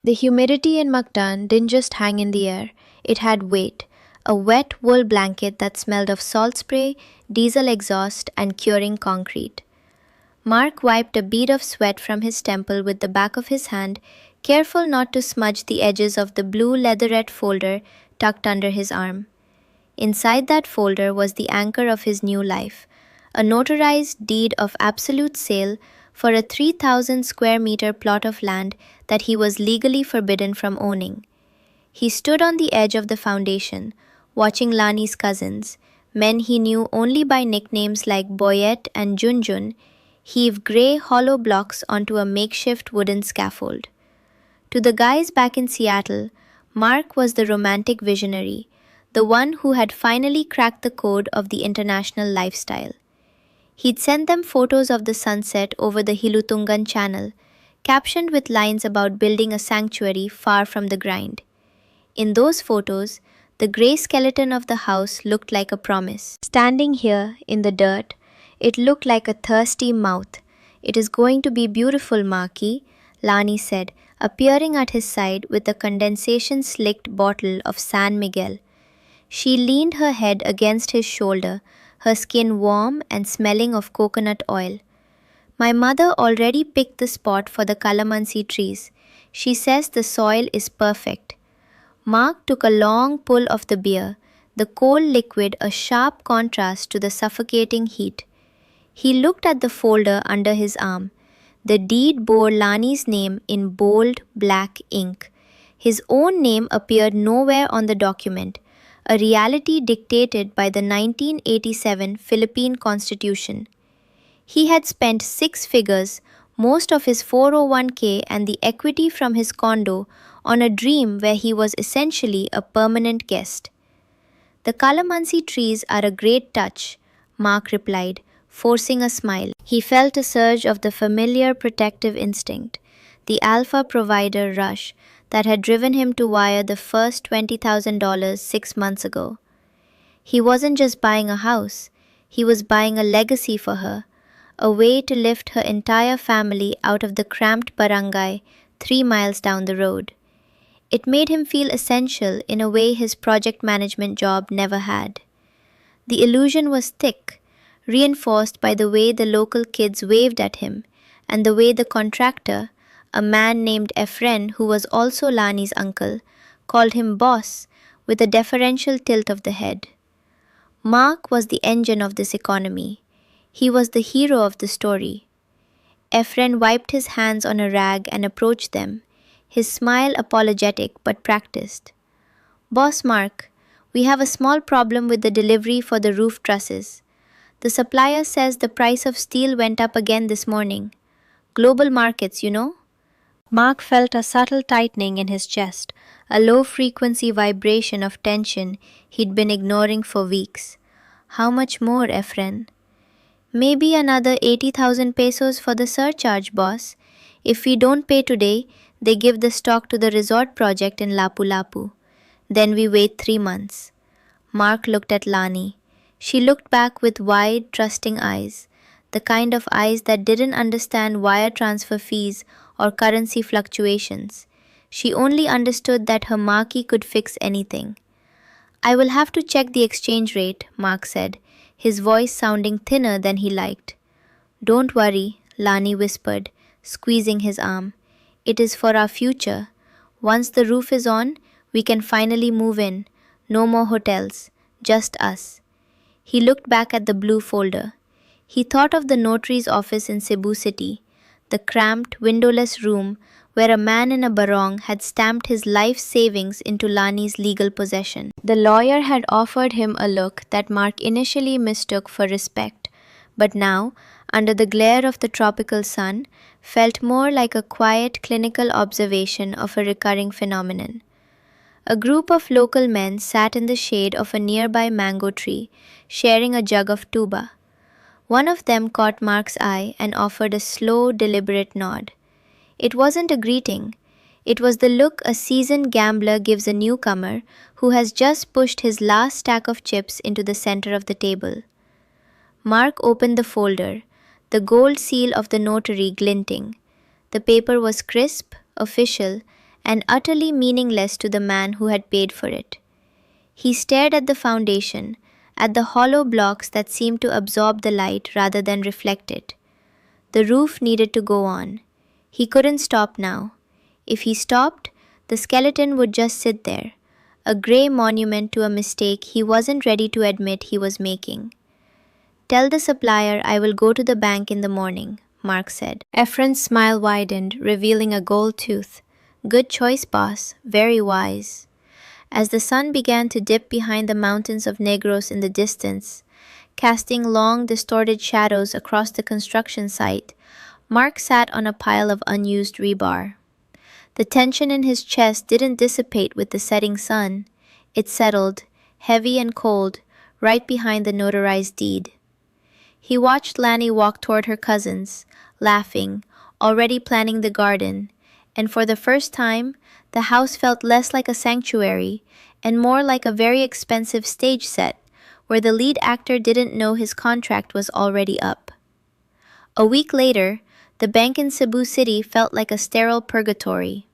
The humidity in Mactan didn't just hang in the air, it had weight. A wet wool blanket that smelled of salt spray, diesel exhaust, and curing concrete. Mark wiped a bead of sweat from his temple with the back of his hand, careful not to smudge the edges of the blue leatherette folder tucked under his arm. Inside that folder was the anchor of his new life, a notarized deed of absolute sale for a 3,000 square meter plot of land that he was legally forbidden from owning. He stood on the edge of the foundation, watching Lani's cousins, men he knew only by nicknames like Boyette and Junjun, heave grey hollow blocks onto a makeshift wooden scaffold. To the guys back in Seattle, Mark was the romantic visionary, the one who had finally cracked the code of the international lifestyle. He'd sent them photos of the sunset over the Hilutungan Channel, captioned with lines about building a sanctuary far from the grind. In those photos, the grey skeleton of the house looked like a promise. Standing here in the dirt, it looked like a thirsty mouth. "It is going to be beautiful, Marky," Lani said, appearing at his side with a condensation-slicked bottle of San Miguel. She leaned her head against his shoulder, her skin warm and smelling of coconut oil. "My mother already picked the spot for the calamansi trees. She says the soil is perfect." Mark took a long pull of the beer, the cold liquid a sharp contrast to the suffocating heat. He looked at the folder under his arm. The deed bore Lani's name in bold black ink. His own name appeared nowhere on the document, a reality dictated by the 1987 Philippine Constitution. He had spent six figures, most of his 401k and the equity from his condo, on a dream where he was essentially a permanent guest. "The calamansi trees are a great touch," Mark replied, forcing a smile. He felt a surge of the familiar protective instinct, the alpha provider rush that had driven him to wire the first $20,000 6 months ago. He wasn't just buying a house, he was buying a legacy for her, a way to lift her entire family out of the cramped barangay 3 miles down the road. It made him feel essential in a way his project management job never had. The illusion was thick, reinforced by the way the local kids waved at him, and the way the contractor, a man named Efren who was also Lani's uncle, called him boss with a deferential tilt of the head. Mark was the engine of this economy. He was the hero of the story. Efren wiped his hands on a rag and approached them, his smile apologetic but practiced. "Boss Mark, we have a small problem with the delivery for the roof trusses. The supplier says the price of steel went up again this morning. Global markets, you know." Mark felt a subtle tightening in his chest, a low-frequency vibration of tension he'd been ignoring for weeks. "How much more, Efren?" "Maybe another 80,000 pesos for the surcharge, boss. If we don't pay today, they give the stock to the resort project in Lapu-Lapu. Then we wait 3 months." Mark looked at Lani. She looked back with wide, trusting eyes, the kind of eyes that didn't understand wire transfer fees or currency fluctuations. She only understood that her Marky could fix anything. "I will have to check the exchange rate," Mark said, his voice sounding thinner than he liked. "Don't worry," Lani whispered, squeezing his arm. "It is for our future. Once the roof is on, we can finally move in. No more hotels, just us." He looked back at the blue folder. He thought of the notary's office in Cebu City, the cramped, windowless room where a man in a barong had stamped his life savings into Lani's legal possession. The lawyer had offered him a look that Mark initially mistook for respect, but now, under the glare of the tropical sun, felt more like a quiet clinical observation of a recurring phenomenon. A group of local men sat in the shade of a nearby mango tree, sharing a jug of tuba. One of them caught Mark's eye and offered a slow, deliberate nod. It wasn't a greeting. It was the look a seasoned gambler gives a newcomer who has just pushed his last stack of chips into the center of the table. Mark opened the folder, the gold seal of the notary glinting. The paper was crisp, official, and utterly meaningless to the man who had paid for it. He stared at the foundation, at the hollow blocks that seemed to absorb the light rather than reflect it. The roof needed to go on. He couldn't stop now. If he stopped, the skeleton would just sit there, a grey monument to a mistake he wasn't ready to admit he was making. "Tell the supplier I will go to the bank in the morning," Mark said. Ephron's smile widened, revealing a gold tooth. "Good choice, boss. Very wise." As the sun began to dip behind the mountains of Negros in the distance, casting long, distorted shadows across the construction site, Mark sat on a pile of unused rebar. The tension in his chest didn't dissipate with the setting sun. It settled, heavy and cold, right behind the notarized deed. He watched Lanny walk toward her cousins, laughing, already planning the garden, and for the first time, the house felt less like a sanctuary and more like a very expensive stage set where the lead actor didn't know his contract was already up. A week later, the bank in Cebu City felt like a sterile purgatory.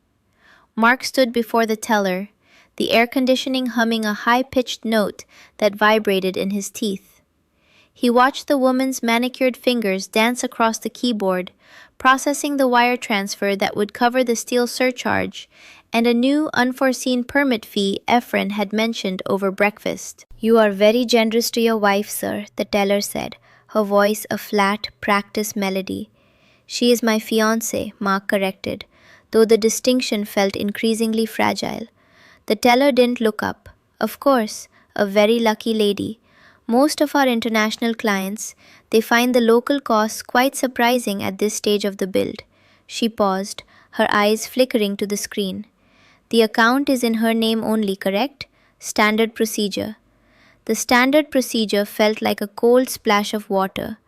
Mark stood before the teller, the air conditioning humming a high-pitched note that vibrated in his teeth. He watched the woman's manicured fingers dance across the keyboard, processing the wire transfer that would cover the steel surcharge and a new, unforeseen permit fee Ephron had mentioned over breakfast. "You are very generous to your wife, sir," the teller said, her voice a flat, practiced melody. "She is my fiancée," Mark corrected, though the distinction felt increasingly fragile. The teller didn't look up. "Of course, a very lucky lady. Most of our international clients, they find the local costs quite surprising at this stage of the build." She paused, her eyes flickering to the screen. "The account is in her name only, correct? Standard procedure." The standard procedure felt like a cold splash of water.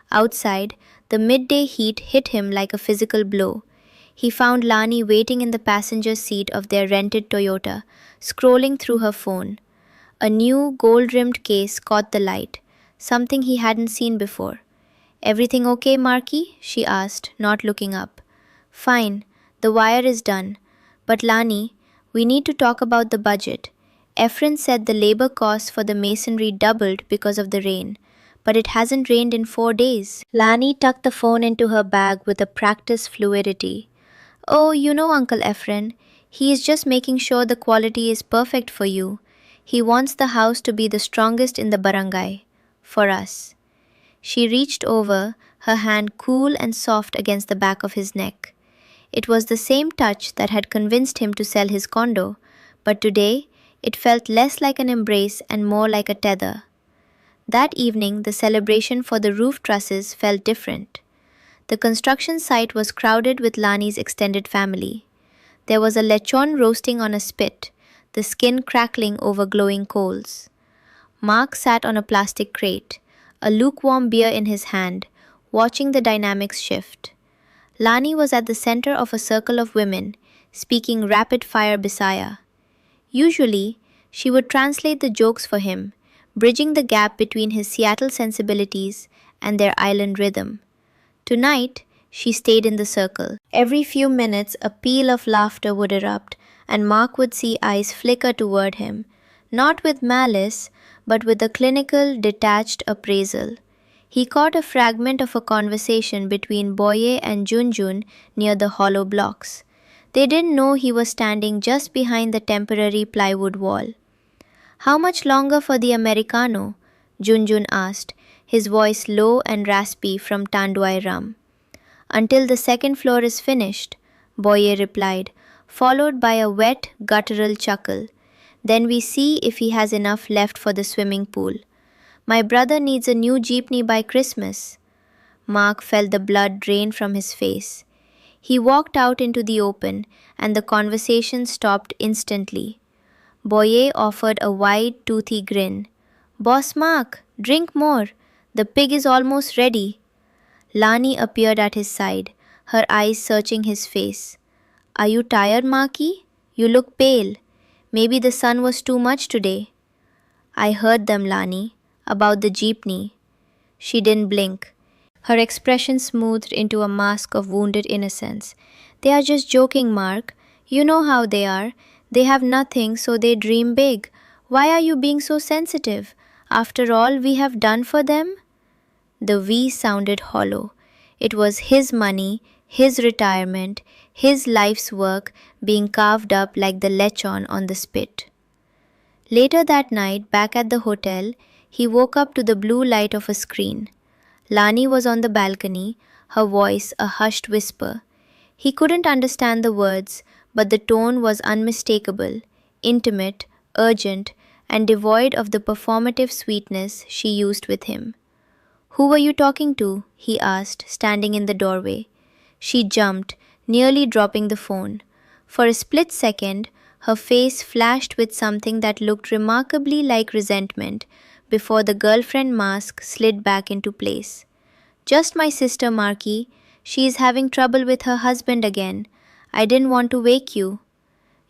Outside, the midday heat hit him like a physical blow. He found Lani waiting in the passenger seat of their rented Toyota, scrolling through her phone. A new gold-rimmed case caught the light, something he hadn't seen before. "Everything okay, Marky?" she asked, not looking up. "Fine. The wire is done. But Lani, we need to talk about the budget. Ephron said the labor costs for the masonry doubled because of the rain, but it hasn't rained in 4 days." Lani tucked the phone into her bag with a practiced fluidity. "Oh, you know Uncle Ephron. He is just making sure the quality is perfect for you. He wants the house to be the strongest in the barangay. For us." She reached over, her hand cool and soft against the back of his neck. It was the same touch that had convinced him to sell his condo, but today it felt less like an embrace and more like a tether. That evening, the celebration for the roof trusses felt different. The construction site was crowded with Lani's extended family. There was a lechon roasting on a spit, the skin crackling over glowing coals. Mark sat on a plastic crate, a lukewarm beer in his hand, watching the dynamics shift. Lani was at the center of a circle of women, speaking rapid-fire Bisaya. Usually, she would translate the jokes for him, bridging the gap between his Seattle sensibilities and their island rhythm. Tonight, she stayed in the circle. Every few minutes, a peal of laughter would erupt, and Mark would see eyes flicker toward him, not with malice, but with a clinical, detached appraisal. He caught a fragment of a conversation between Boye and Junjun near the hollow blocks. They didn't know he was standing just behind the temporary plywood wall. "How much longer for the Americano?" Junjun asked, his voice low and raspy from Tanduay rum. "Until the second floor is finished," Boye replied, followed by a wet, guttural chuckle. "Then we see if he has enough left for the swimming pool. My brother needs a new jeepney by Christmas." Mark felt the blood drain from his face. He walked out into the open, and the conversation stopped instantly. Boye offered a wide, toothy grin. "Boss Mark, drink more. The pig is almost ready." Lani appeared at his side, her eyes searching his face. "Are you tired, Marky? You look pale. Maybe the sun was too much today." "I heard them, Lani, about the jeepney." She didn't blink. Her expression smoothed into a mask of wounded innocence. "They are just joking, Mark. You know how they are. They have nothing, so they dream big. Why are you being so sensitive? After all we have done for them? The V sounded hollow. It was his money, his retirement, his life's work being carved up like the lechon on the spit. Later that night, back at the hotel, he woke up to the blue light of a screen. Lani was on the balcony, her voice a hushed whisper. He couldn't understand the words, but the tone was unmistakable, intimate, urgent, and devoid of the performative sweetness she used with him. Who were you talking to? He asked, standing in the doorway. She jumped, nearly dropping the phone. For a split second, her face flashed with something that looked remarkably like resentment before the girlfriend mask slid back into place. Just my sister, Marky. She is having trouble with her husband again. I didn't want to wake you.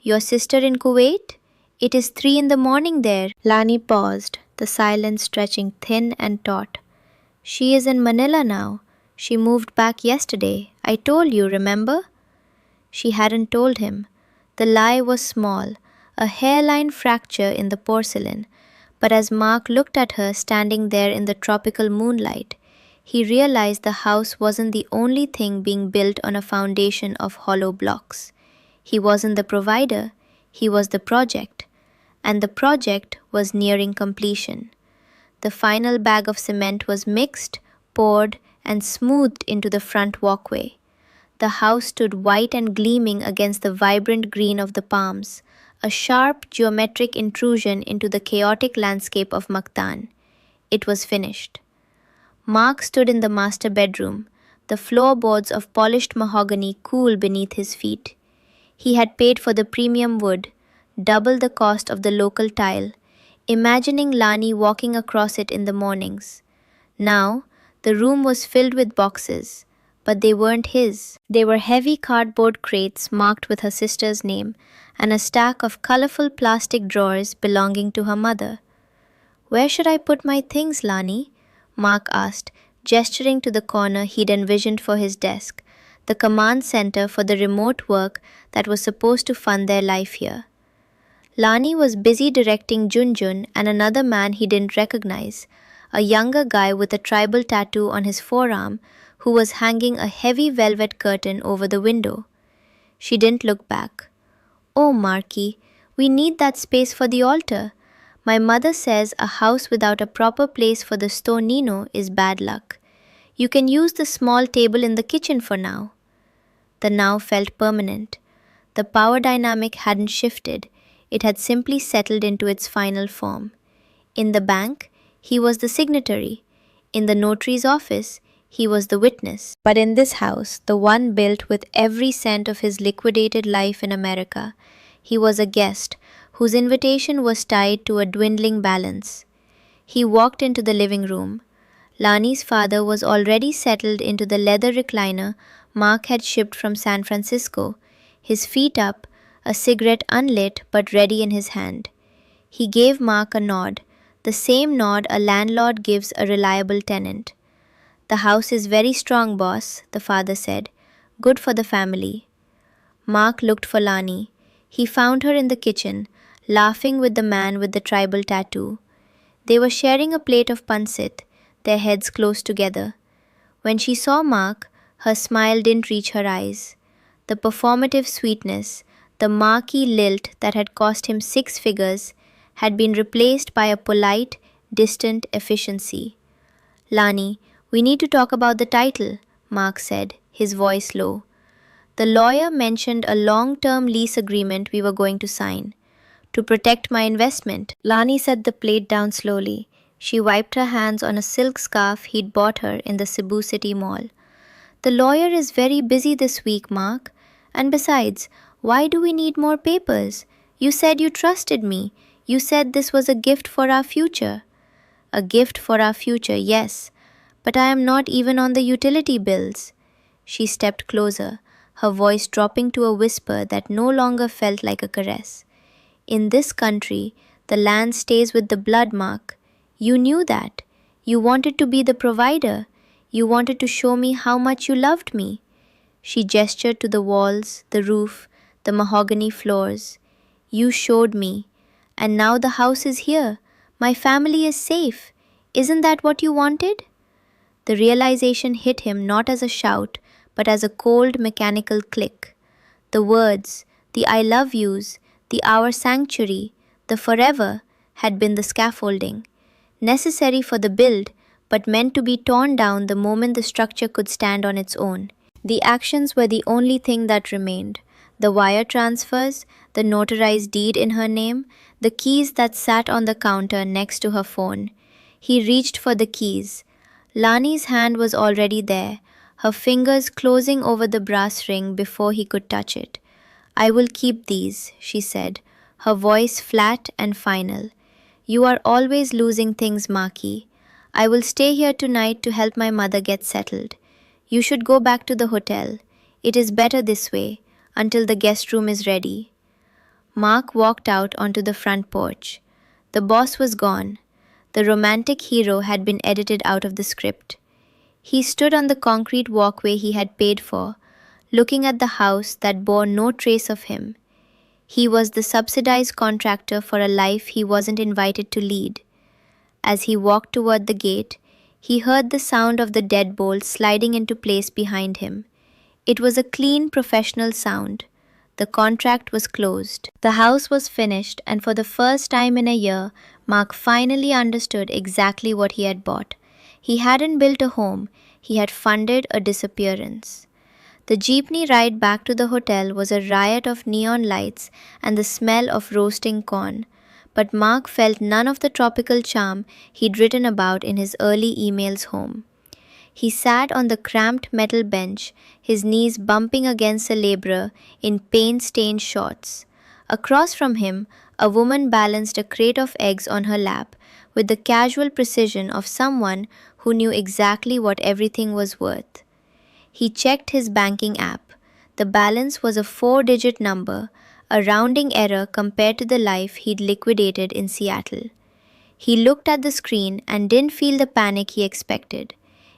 Your sister in Kuwait? It is 3 in the morning there. Lani paused, the silence stretching thin and taut. She is in Manila now. She moved back yesterday. I told you, remember? She hadn't told him. The lie was small, a hairline fracture in the porcelain, but as Mark looked at her standing there in the tropical moonlight, he realized the house wasn't the only thing being built on a foundation of hollow blocks. He wasn't the provider, he was the project, and the project was nearing completion. The final bag of cement was mixed, poured, and smoothed into the front walkway. The house stood white and gleaming against the vibrant green of the palms, a sharp geometric intrusion into the chaotic landscape of Mactan. It was finished. Mark stood in the master bedroom, the floorboards of polished mahogany cool beneath his feet. He had paid for the premium wood, double the cost of the local tile, imagining Lani walking across it in the mornings. Now, the room was filled with boxes, but they weren't his. They were heavy cardboard crates marked with her sister's name and a stack of colorful plastic drawers belonging to her mother. Where should I put my things, Lani? Mark asked, gesturing to the corner he'd envisioned for his desk, the command center for the remote work that was supposed to fund their life here. Lani was busy directing Junjun and another man he didn't recognize, a younger guy with a tribal tattoo on his forearm who was hanging a heavy velvet curtain over the window. She didn't look back. Oh, Marky, we need that space for the altar. My mother says a house without a proper place for the sto nino is bad luck. You can use the small table in the kitchen for now. The now felt permanent. The power dynamic hadn't shifted. It had simply settled into its final form. In the bank, he was the signatory. In the notary's office, he was the witness. But in this house, the one built with every cent of his liquidated life in America, he was a guest whose invitation was tied to a dwindling balance. He walked into the living room. Lani's father was already settled into the leather recliner Mark had shipped from San Francisco, his feet up, a cigarette unlit but ready in his hand. He gave Mark a nod, the same nod a landlord gives a reliable tenant. The house is very strong, boss, the father said. Good for the family. Mark looked for Lani. He found her in the kitchen, laughing with the man with the tribal tattoo. They were sharing a plate of pancit, their heads close together. When she saw Mark, her smile didn't reach her eyes. The performative sweetness, the marquee lilt that had cost him 6 figures, had been replaced by a polite, distant efficiency. Lani, we need to talk about the title, Mark said, his voice low. The lawyer mentioned a long-term lease agreement we were going to sign. To protect my investment. Lani set the plate down slowly. She wiped her hands on a silk scarf he'd bought her in the Cebu City Mall. The lawyer is very busy this week, Mark. And besides, why do we need more papers? You said you trusted me. You said this was a gift for our future. A gift for our future, yes. But I am not even on the utility bills. She stepped closer, her voice dropping to a whisper that no longer felt like a caress. In this country, the land stays with the blood, Mark. You knew that. You wanted to be the provider. You wanted to show me how much you loved me. She gestured to the walls, the roof, the mahogany floors. You showed me. And now the house is here. My family is safe. Isn't that what you wanted? The realization hit him not as a shout, but as a cold mechanical click. The words, the I love yous, the our sanctuary, the forever, had been the scaffolding, necessary for the build, but meant to be torn down the moment the structure could stand on its own. The actions were the only thing that remained. The wire transfers, the notarized deed in her name, the keys that sat on the counter next to her phone. He reached for the keys. Lani's hand was already there, her fingers closing over the brass ring before he could touch it. I will keep these, she said, her voice flat and final. You are always losing things, Maki. I will stay here tonight to help my mother get settled. You should go back to the hotel. It is better this way, until the guest room is ready. Mark walked out onto the front porch. The boss was gone. The romantic hero had been edited out of the script. He stood on the concrete walkway he had paid for, looking at the house that bore no trace of him. He was the subsidized contractor for a life he wasn't invited to lead. As he walked toward the gate, he heard the sound of the deadbolt sliding into place behind him. It was a clean, professional sound. The contract was closed. The house was finished, and for the first time in a year, Mark finally understood exactly what he had bought. He hadn't built a home, he had funded a disappearance. The jeepney ride back to the hotel was a riot of neon lights and the smell of roasting corn, but Mark felt none of the tropical charm he'd written about in his early emails home. He sat on the cramped metal bench, his knees bumping against a laborer in paint-stained shorts. Across from him, a woman balanced a crate of eggs on her lap with the casual precision of someone who knew exactly what everything was worth. He checked his banking app. The balance was a 4-digit number, a rounding error compared to the life he'd liquidated in Seattle. He looked at the screen and didn't feel the panic he expected.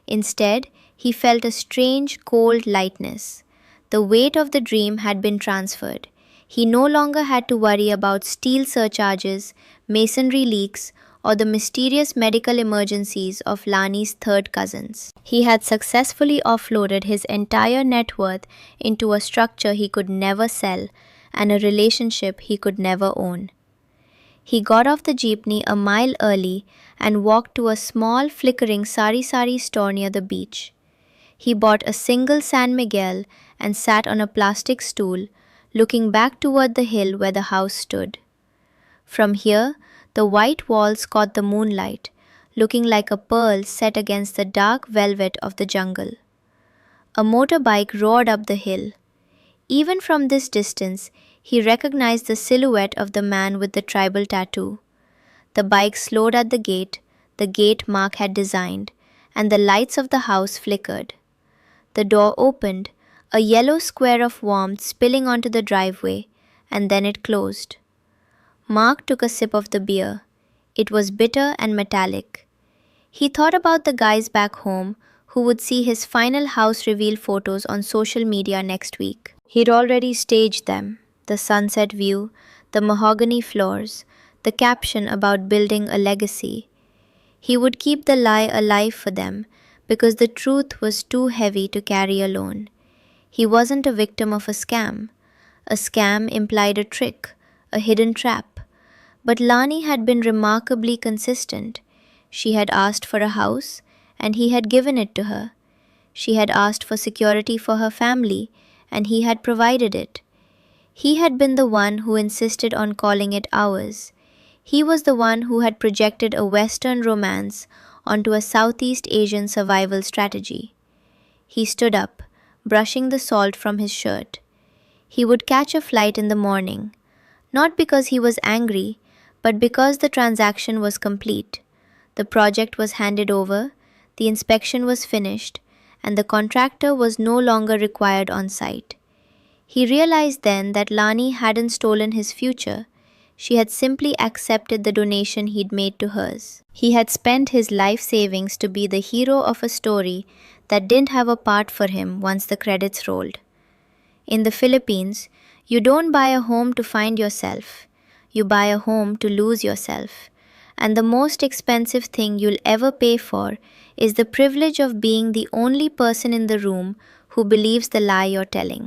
Instead, he felt a strange, cold lightness. The weight of the dream had been transferred. He no longer had to worry about steel surcharges, masonry leaks, or the mysterious medical emergencies of Lani's third cousins. He had successfully offloaded his entire net worth into a structure he could never sell and a relationship he could never own. He got off the jeepney a mile early and walked to a small, flickering sari-sari store near the beach. He bought a single San Miguel and sat on a plastic stool, looking back toward the hill where the house stood. From here, the white walls caught the moonlight, looking like a pearl set against the dark velvet of the jungle. A motorbike roared up the hill. Even from this distance, he recognized the silhouette of the man with the tribal tattoo. The bike slowed at the gate Mark had designed, and the lights of the house flickered. The door opened, a yellow square of warmth spilling onto the driveway, and then it closed. Mark took a sip of the beer. It was bitter and metallic. He thought about the guys back home who would see his final house reveal photos on social media next week. He'd already staged them. The sunset view, the mahogany floors, the caption about building a legacy. He would keep the lie alive for them because the truth was too heavy to carry alone. He wasn't a victim of a scam. A scam implied a trick, a hidden trap. But Lani had been remarkably consistent. She had asked for a house, and he had given it to her. She had asked for security for her family, and he had provided it. He had been the one who insisted on calling it ours. He was the one who had projected a Western romance onto a Southeast Asian survival strategy. He stood up, brushing the salt from his shirt. He would catch a flight in the morning, not because he was angry, but because the transaction was complete. The project was handed over, the inspection was finished, and the contractor was no longer required on site. He realized then that Lani hadn't stolen his future. She had simply accepted the donation he'd made to hers. He had spent his life savings to be the hero of a story that didn't have a part for him once the credits rolled. In the Philippines, You don't buy a home to find yourself. You buy a home to lose yourself. And the most expensive thing you'll ever pay for is the privilege of being the only person in the room who believes the lie you're telling.